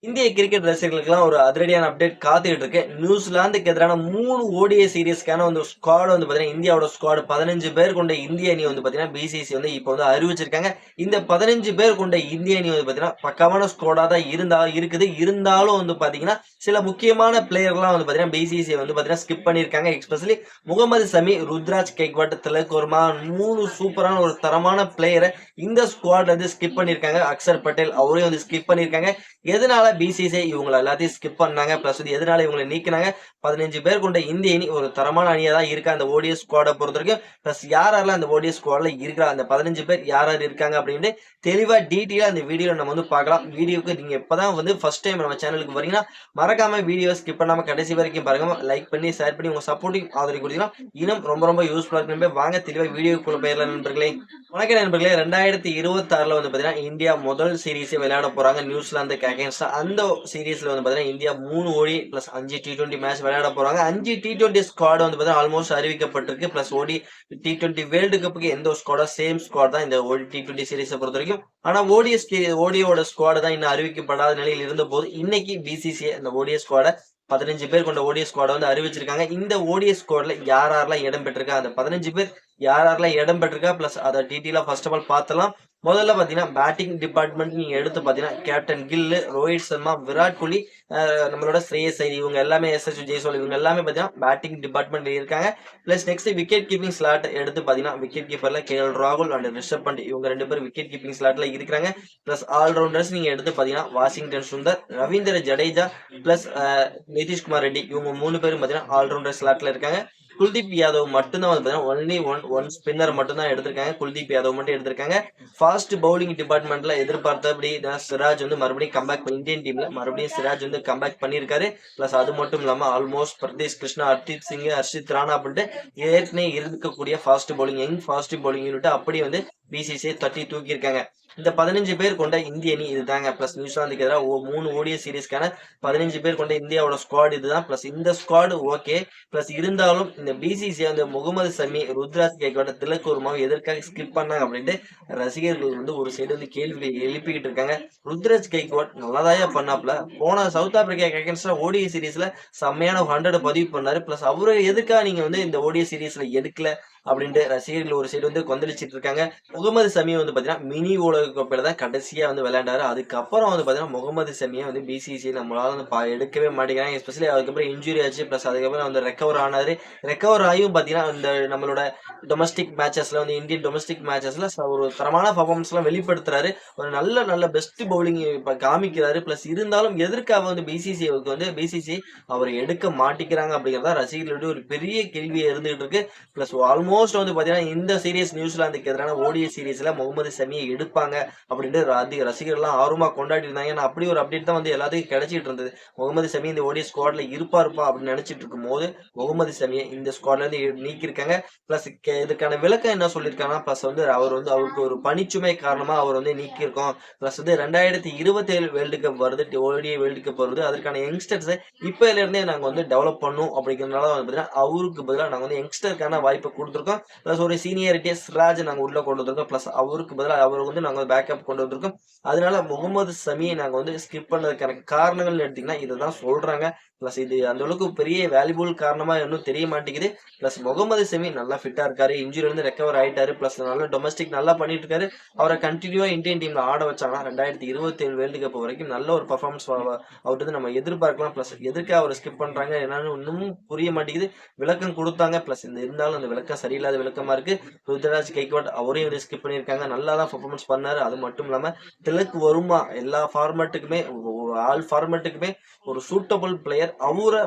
இந்திய கிரிக்கெட் ரசிகர்களுக்கெல்லாம் ஒரு அதிரடியான அப்டேட் காத்துக்கிட்டு இருக்கு. நியூசிலாந்துக்கு எதிரான 3 ஓடிஐ சீரிஸ்க்கான வந்து ஸ்குவாட் வந்து பார்த்தீங்கன்னா, இந்தியாவோட ஸ்குவாட் 15 பேர் கொண்ட இந்திய அணி வந்து பார்த்தீங்கன்னா, பிசிசி வந்து இப்போ வந்து அறிவிச்சிருக்காங்க. இந்த 15 பேர் கொண்ட இந்திய அணி வந்து பார்த்தீங்கன்னா, பக்காவான ஸ்குவாடா தான் இருக்குது. இருந்தாலும் வந்து பார்த்தீங்கன்னா, சில முக்கியமான பிளேயர்லாம் வந்து பார்த்தீங்கன்னா, பிசிசி வந்து பார்த்தீங்கன்னா ஸ்கிப் பண்ணியிருக்காங்க. எஸ்பெஷலி முகமது சமி, ருத்ராஜ் கெய்க்வாட், திலக் வர்மா 3 சூப்பரான ஒரு தரமான பிளேயரை இந்த ஸ்குவாட்ல இருந்து ஸ்கிப் பண்ணியிருக்காங்க. அக்சர் பட்டேல் அவரையும் வந்து ஸ்கிப் பண்ணியிருக்காங்க. எதனால பிசிசிஐ இவங்கள எல்லாத்தையும் ஸ்கிப் பண்ணாங்க, பிளஸ் வந்து எதனால இவங்களை நீக்கினாங்க, 15 பேர் கொண்ட இந்திய அணி ஒரு தரமான அணியா தான் இருக்கு அந்த ஓடிஎஸ் ஸ்குவாடை பொறுத்த வரைக்கும். பிளஸ் யாரெல்லாம் அந்த ஓடிஎஸ் ஸ்குவாட்ல இருக்கிற அந்த 15 பேர் யார் யார் இருக்காங்க அப்படின்ட்டு தெளிவா டீட்டெயிலா அந்த வீடியோல நம்ம வந்து பார்க்கலாம். வீடியோக்கு நீங்க இப்பதான் வந்து ஃபர்ஸ்ட் டைம் நம்ம சேனலுக்கு வரீங்கன்னா மறக்காம வீடியோ ஸ்கிப் பண்ணாம கடைசி வரைக்கும் பாருங்க. லைக் பண்ணி ஷேர் பண்ணி உங்க சப்போர்ட்டிங் ஆதரவு கொடுத்தீங்கன்னா இன்னும் ரொம்ப ரொம்ப யூஸ்ஃபுல்லா இருக்கு. வாங்க தெளிவா வீடியோக்குள்ள போயிடலாம் நண்பர்களே. வணக்கம் நண்பர்களே. 2026ல வந்து பாத்தீங்கன்னா இந்தியா முதல் சீரீஸை விளையாட போறாங்க நியூசிலாந்துக்கு அகைன்ஸ்டா. அந்த சீரீஸ்ல வந்து பாத்தீங்கன்னா இந்தியா 3 ஓடி பிளஸ் 5 T20 மேட்ச் விளையாட போறாங்க. 5 T20 ஸ்குவாட் வந்து பாத்தீங்கன்னா ஆல்மோஸ்ட் அறிவிக்கப்பட்டிருக்கு. பிளஸ் ஓடி T20 வேர்ல்டு கப்புக்கு எந்த ஸ்குவாடோ சேம் ஸ்குவாட் தான் இந்த ஓடி T20 சீரீஸை பொறுத்த வரைக்கும். ஆனா ஓடியோட ஸ்குவாட் தான் இன்னும் அறிவிக்கப்படாத நிலையில் இருந்த போது இன்னைக்கு பிசிசிஐ இந்த ஓடிஎஸ் ஸ்குவாட 15 பேர் கொண்ட ஓடிஎஸ் ஸ்குவாட வந்து அறிவிச்சிருக்காங்க. இந்த ஓடிஎஸ் ஸ்குவாட்ல யார் யாரெல்லாம் இடம் பெற்றிருக்கா, அந்த 15 பேர் யார் யாரெல்லாம் இடம் பெற்றிருக்கா பிளஸ் அதை டீட்டெயிலா ஃபர்ஸ்ட் ஆஃப் ஆல் பார்த்தலாம். முதல்ல பாத்தீங்கன்னா பேட்டிங் டிபார்ட்மெண்ட் நீங்க எடுத்து பாத்தீங்கன்னா கேப்டன் கில், ரோஹித் சர்மா, விராட் கோலி, நம்மளோட ஸ்ரேயஸ் ஐயர் இவங்க எல்லாமே SH ஜெய்ஸ்வால் இவங்க எல்லாமே பாத்தீங்கன்னா பேட்டிங் டிபார்ட்மெண்ட்ல இருக்காங்க. Plus next wicket keeping slot எடுத்து பாத்தீங்கன்னா விக்கெட் கீப்பர்ல KL ராகுல் அண்ட் ரிஷப் பண்ட் இவங்க 2 பேரும் விக்கெட் கீப்பிங் ஸ்லாட்ல இருக்கிறாங்க. பிளஸ் ஆல்ரவுண்டர்ஸ் நீங்க எடுத்து பாத்தீங்கன்னா வாஷிங்டன் சுந்தர், ரவீந்திர ஜடேஜா பிளஸ் நிதிஷ்குமார் ரெட்டி இவங்க 3 பேரும் பாத்தீங்கன்னா ஆல்ரவுண்டர் ஸ்லாட்ல இருக்காங்க. குல்தீப் யாதவ் மட்டும் தான் வந்து பாத்தீங்கன்னா ஒன்லி ஒன் ஸ்பின்னர் மட்டும் தான் எடுத்திருக்காங்க. குல்தீப் யாதவ் மட்டும் எடுத்திருக்காங்க. ஃபாஸ்ட் பவுலிங் டிபார்ட்மெண்ட்ல எதிர்பார்த்தபடி சிராஜ் வந்து மறுபடியும் கம்பேக் இந்தியன் டீம்ல மறுபடியும் சிராஜ் வந்து கம்பேக் பண்ணியிருக்காரு. பிளஸ் அது மட்டும் இல்லாம ஆல்மோஸ்ட் பிரதேஷ் கிருஷ்ணா, ஹர்தீப் சிங், ஹர்ஷித் ராணா அப்படின்ட்டு ஏற்கனவே இருக்கக்கூடிய fast bowling fast bowling unit அப்படியே வந்து பிசிசிஐ தட்டி தூக்கி இருக்காங்க. இந்த 15 பேர் கொண்ட இந்திய அணி இதுதாங்க. பிளஸ் நியூசிலாந்துக்கு எதிராக 3 ஓடிய சீரீஸ்க்கான 15 பேர் கொண்ட இந்தியாவோட ஸ்குவாட் இதுதான். பிளஸ் இந்த ஸ்குவாட் ஓகே. பிளஸ் இருந்தாலும் இந்த பிசிசி அந்த முகமது சமி, ருத்ராஜ் கெய்க்வாட், திலக் வர்மாவை எதற்காக ஸ்கிப் பண்ணாங்க அப்படின்ட்டு ரசிகர்கள் வந்து ஒரு சைடு வந்து கேள்விகளை எழுப்பிக்கிட்டு இருக்காங்க. ருத்ராஜ் கெய்க்வாட் நல்லதாயா பண்ணாப்ல, போன சவுத் ஆப்பிரிக்கா அகைன்ஸ்டா ஓடிஐ சீரீஸ்ல செம்மையான 100 பதிவு பண்ணாரு. பிளஸ் அவரு எதுக்காக நீங்க வந்து இந்த ஓடிஐ சீரீஸ்ல எடுக்கல அப்படின்ட்டு ரசிகர்கள் ஒரு சைடு வந்து கொந்தளிச்சிட்டு இருக்காங்க. முகமது சமி வந்து பாத்தீங்கன்னா மினி உலக கோப்பையில தான் கடைசியா வந்து விளையாண்டாரு. அதுக்கப்புறம் வந்து பாத்தீங்கன்னா முகமது சமியை வந்து பிசிசி நம்மளால வந்து எடுக்கவே மாட்டேங்கிறாங்க. எஸ்பெஷலி அதுக்கப்புறம் இன்ஜுரி ஆச்சு. பிளஸ் அதுக்கப்புறம் வந்து ரெக்கவர் ஆனாரு. ரெக்கவர் ஆகியும் பாத்தீங்கன்னா இந்த நம்மளோட டொமஸ்டிக் மேட்சஸ்ல வந்து இந்தியன் டொமஸ்டிக் மேட்சஸ்ல ஒரு தரமான பர்ஃபார்மன்ஸ் எல்லாம் வெளிப்படுத்துறாரு. ஒரு நல்ல பெஸ்ட் பவுலிங் காமிக்கிறாரு. பிளஸ் இருந்தாலும் எதற்காக வந்து பிசிசி அவரை எடுக்க மாட்டேங்கிறாங்க அப்படிங்கறத ரசிகர்களுடைய ஒரு பெரிய கேள்வியா இருந்துகிட்டு இருக்கு. பிளஸ் ஆல்மோஸ்ட் வந்து பாத்தீங்கன்னா இந்த சீரீஸ் நியூசிலாந்துக்கு எதிரான ஓடிஐ சீரீஸ்ல முகமது சமியை எடுப்பாங்க அப்படின்ட்டு ரசிகர்கள் ஆர்வமா கொண்டாடி இருந்தாங்க. ஏன்னா அப்படி ஒரு அப்டேட் தான் வந்து எல்லாத்துக்கும் கிடைச்சிட்டு இருந்தது. முகமது சமி இந்த ஓடிஐ ஸ்குவாட்ல இருப்பா அப்படின்னு நினைச்சிட்டு இருக்கும் போது முகமது சமியை இந்த ஸ்குவாட்ல இருந்து நீக்கிருக்காங்க. பிளஸ் இதுக்கான விளக்கம் என்ன சொல்லியிருக்காங்கன்னா, பிளஸ் வந்து அவருக்கு ஒரு பணிச்சுமை காரணமா அவர் வந்து நீக்கியிருக்கோம். பிளஸ் வந்து 2027 வேர்ல்டு கப் வருது, ஓடிஐ வேர்ல்டு கப் வருது. அதற்கான யங்ஸ்டர்ஸ் இப்பல இருந்தே நாங்க வந்து டெவலப் பண்ணும் அப்படிங்கறதுனால வந்து பாத்தீங்கன்னா அவருக்கு பதிலாக நாங்க வந்து யங்ஸ்டருக்கான வாய்ப்பை கொடுத்துருக்கோம். பிளஸ் ஒரு சீனியாரிட்டி சிராஜ் நாங்க உள்ள கொண்டு வந்திருக்கோம். பிளஸ் அவருக்கு பதிலாக அவர் வந்து நாங்க பேக்கப் கொண்டு வந்திருக்கோம். அதனால முகமது சமியை நாங்க வந்து ஸ்கிப் பண்ணதுக்கான காரணங்கள் எடுத்தீங்கன்னா இதுதான் சொல்றாங்க. பிளஸ் இது அந்த அளவுக்கு பெரிய வேல்யூபிள் காரணமா இன்னும் தெரிய மாட்டேங்குது. பிளஸ் முகமது சமி நல்லா ஃபிட்டா இருக்காரு. இன்ஜுரி இருந்து ரெக்கவர் ஆயிட்டாரு. பிளஸ் நல்ல டொமஸ்டிக் நல்லா பண்ணிட்டு இருக்காரு. அவரை கண்டினியூவா இந்தியன் டீம்ல ஆட வச்சாங்கன்னா 2027 வேர்ல்டு கப் வரைக்கும் நல்ல ஒரு பர்ஃபார்மன்ஸ் அவர்கிட்ட நம்ம எதிர்பார்க்கலாம். பிளஸ் எதுக்கு அவர் ஸ்கிப் பண்றாங்க என்னன்னு இன்னமும் புரிய மாட்டேங்குது. விளக்கம் கொடுத்தாங்க. பிளஸ் இருந்தாலும் அந்த விளக்கம் சரியில்லாத விளக்கமா இருக்கு. ருத்ராஜ் கெய்க்வாட் அவரையும் வந்து ஸ்கிப் பண்ணியிருக்காங்க. நல்லா தான் பர்ஃபார்மன்ஸ் பண்ணாரு. அது மட்டும் இல்லாம திலக் வருமா எல்லா ஃபார்மேட்டுக்குமே ஆல் ஃபார்மேட்டுக்குமே ஒரு சூட்டபிள் பிளேயர். அவரை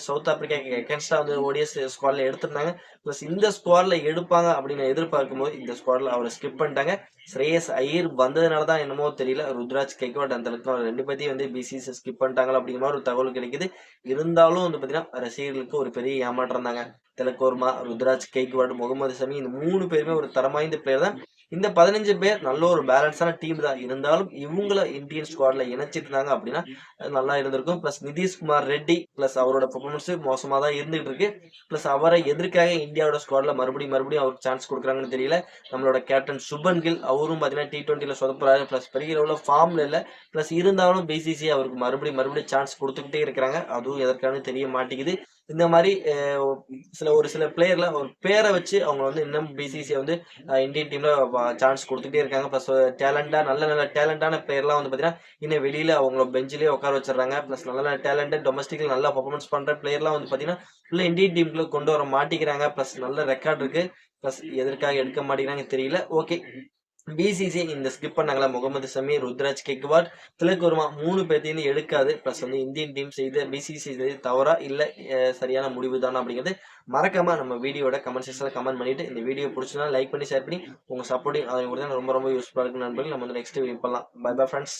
சவுத் ஆப்பிரிக்கா அகேன்ஸ்டா வந்து ஓடிஎஸ் ஸ்குவாட்ல எடுத்திருந்தாங்க. பிளஸ் இந்த ஸ்குவாட்ல எடுப்பாங்க அப்படின்னு எதிர்பார்க்கும் போது இந்த ஸ்குவாட்ல அவரை ஸ்கிப் பண்ணிட்டாங்க. ஸ்ரேயஸ் ஐயர் வந்ததுனாலதான் என்னமோ தெரியல ருத்ராஜ் கெய்க்வாட் அந்த அளவுக்கு 2 பேத்தையும் வந்து பிசிசி ஸ்கிப் பண்ணிட்டாங்களா அப்படிங்கிற மாதிரி ஒரு தகவல் கிடைக்குது. இருந்தாலும் வந்து பாத்தீங்கன்னா ரசிகர்களுக்கு ஒரு பெரிய ஏமாற்றம் தாங்க. திலக் வர்மா, ருத்ராஜ் கெய்க்வாட், முகமது சமி இந்த 3 பேருமே ஒரு தரம் வாய்ந்த பிளேயர் தான். இந்த 15 பேர் நல்ல ஒரு பேலன்ஸான டீம் தான். இருந்தாலும் இவங்கள இந்தியன் ஸ்குவாட்ல இணைச்சிருந்தாங்க அப்படின்னா நல்லா இருந்திருக்கும். பிளஸ் நிதிஷ்குமார் ரெட்டி பிளஸ் அவரோட பெர்ஃபார்மன்ஸ் மோசமா தான் இருந்துட்டு இருக்கு. பிளஸ் அவரை எதற்காக இந்தியாவோட ஸ்குவாட்ல மறுபடியும் அவருக்கு சான்ஸ் கொடுக்குறாங்கன்னு தெரியல. நம்மளோட கேப்டன் சுபன் கில் அவரும் பார்த்தீங்கன்னா T20ல சொதப்புறாரு. பிளஸ் பெரிய லெவலில் ஃபார்ம்ல இல்லை. பிளஸ் இருந்தாலும் பிசிசி அவருக்கு மறுபடியும் சான்ஸ் கொடுத்துக்கிட்டே இருக்கிறாங்க. அதுவும் எதற்கான தெரிய மாட்டேங்குது. இந்த மாதிரி ஒரு சில பிளேயர்ல ஒரு பேரை வச்சு அவங்க வந்து இன்னும் பிசிசியை வந்து இந்தியன் டீம்ல சான்ஸ் கொடுத்துட்டே இருக்காங்க. ப்ளஸ் நல்ல டேலண்டான பிளேயர்லாம் வந்து பார்த்தீங்கன்னா இன்னும் வெளியில அவங்கள பெஞ்சிலேயே உட்கார வச்சிடறாங்க. ப்ளஸ் நல்ல டேலண்டட் டொமஸ்டிக்ல நல்லா பர்ஃபார்மன்ஸ் பண்ற பிளேயர்லாம் வந்து பார்த்தீங்கன்னா உள்ள இந்தியன் டீமுக்குள்ள கொண்டு வர மாட்டேங்கிறாங்க. ப்ளஸ் நல்ல ரெக்கார்ட் இருக்கு. ப்ளஸ் எதற்காக எடுக்க மாட்டேங்கிறாங்க தெரியல. ஓகே, பிசிசி இந்த ஸ்கிப் பண்ணாங்களா முகமது சமீர், ருத்ராஜ் கெக்வாட், திலக் வர்மா 3 பேர்த்தையும் எடுக்காது. பிளஸ் வந்து இந்தியன் டீம் செய்த பிசிசி செய்தது தவறா இல்ல சரியான முடிவு தானா அப்படிங்கிறது மறக்காம நம்ம வீடியோட கமெண்ட் செக்ஷன்ல கமெண்ட் பண்ணிட்டு இந்த வீடியோ பிடிச்சதுனா லைக் பண்ணி ஷேர் பண்ணி உங்க சப்போர்ட்டிங் ரொம்ப யூஸ்ஃபுல்லா இருக்கு நண்பர்கள். நம்ம வந்து நெக்ஸ்ட் வீடியோ பண்ணலாம். Bye bye friends.